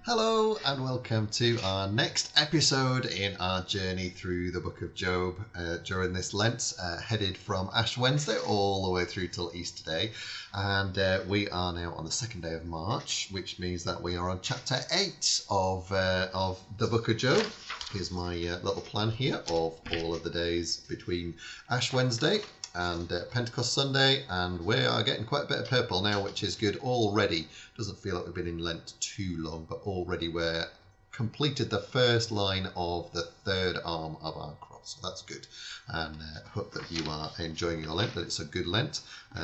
Hello and welcome to our next episode in our journey through the book of Job during this Lent, headed from Ash Wednesday all the way through till Easter Day. And we are now on the second day of March, which means that we are on chapter 8 of the book of Job. Here's my little plan here of all of the days between Ash Wednesday and Pentecost Sunday, and we are getting quite a bit of purple now, which is good already. Doesn't feel like we've been in Lent too long, but already we're completed the first line of the third arm of our cross, so that's good. And hope that you are enjoying your Lent, that it's a good Lent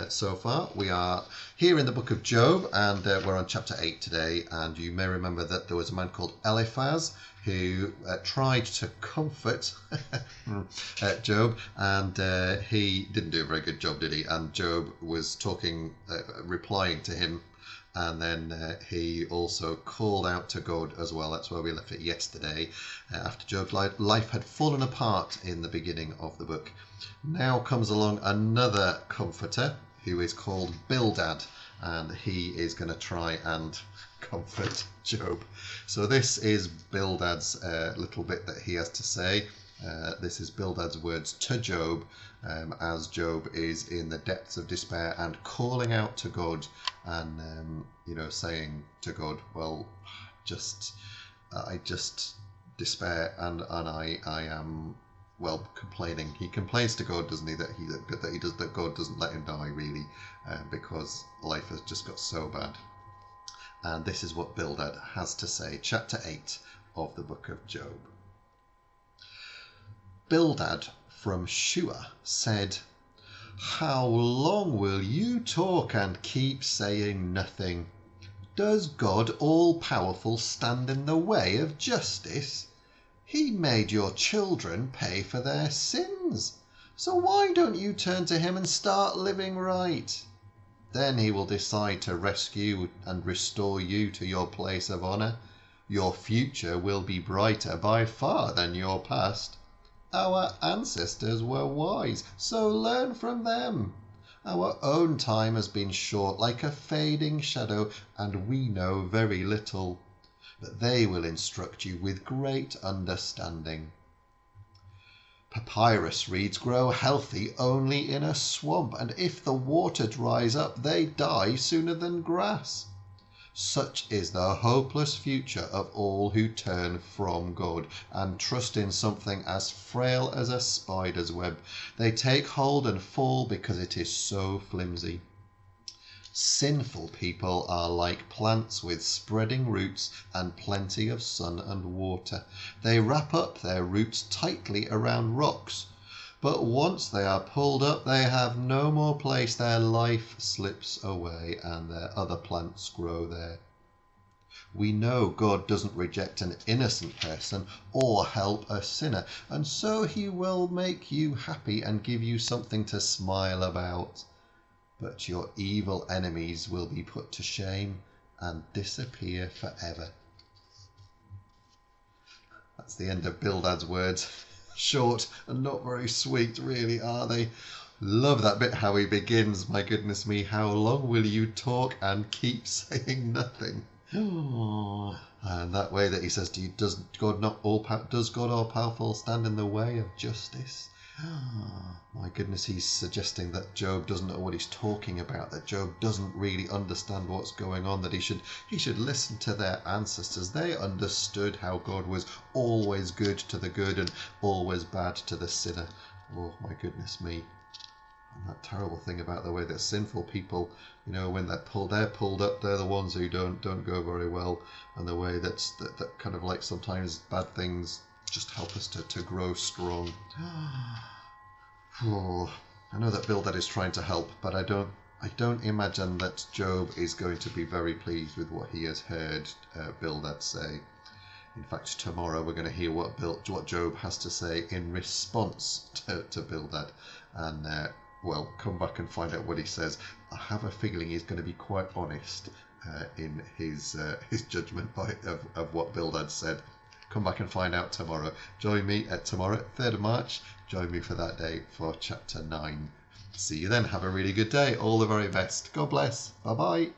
so far. We are here in the book of Job, and we're on chapter 8 today, and you may remember that there was a man called Eliphaz who tried to comfort Job, and he didn't do a very good job, did he? And Job was replying to him, and then he also called out to God as well. That's where we left it yesterday, after Job's life had fallen apart in the beginning of the book. Now comes along another comforter who is called Bildad, and he is going to try and comfort Job. So this is Bildad's little bit that he has to say. This is Bildad's words to Job as Job is in the depths of despair and calling out to God, and saying to God, well, I just despair, and I am complaining. He complains to God, doesn't he, that God doesn't let him die, really, because life has just got so bad. And this is what Bildad has to say, chapter 8 of the book of Job. Bildad from Shua said, "How long will you talk and keep saying nothing? Does God all-powerful stand in the way of justice? He made your children pay for their sins. So why don't you turn to him and start living right? Then he will decide to rescue and restore you to your place of honor. Your future will be brighter by far than your past. Our ancestors were wise, so learn from them. Our own time has been short, like a fading shadow, and we know very little. But they will instruct you with great understanding. Papyrus reeds grow healthy only in a swamp, and if the water dries up, they die sooner than grass. Such is the hopeless future of all who turn from God and trust in something as frail as a spider's web. They take hold and fall because it is so flimsy. Sinful people are like plants with spreading roots and plenty of sun and water. They wrap up their roots tightly around rocks, but once they are pulled up, they have no more place. Their life slips away and their other plants grow there. We know God doesn't reject an innocent person or help a sinner, and so he will make you happy and give you something to smile about. But your evil enemies will be put to shame and disappear forever." That's the end of Bildad's words. Short and not very sweet, really, are they? Love that bit how he begins. My goodness me, how long will you talk and keep saying nothing? And that way that he says, does God all-powerful stand in the way of justice? My goodness, he's suggesting that Job doesn't know what he's talking about, that Job doesn't really understand what's going on, that he should listen to their ancestors. They understood how God was always good to the good and always bad to the sinner. Oh my goodness me. And that terrible thing about the way that sinful people, when they're pulled up, they're the ones who don't go very well, and the way that kind of like sometimes bad things just help us to grow strong. Oh, I know that Bildad is trying to help, but I don't imagine that Job is going to be very pleased with what he has heard Bildad say. In fact, tomorrow we're going to hear what Job has to say in response to Bildad, and come back and find out what he says. I have a feeling he's going to be quite honest in his judgment of what Bildad said. Come back and find out tomorrow. Join me tomorrow, 3rd of March. Join me for that day for chapter 9. See you then. Have a really good day. All the very best. God bless. Bye-bye.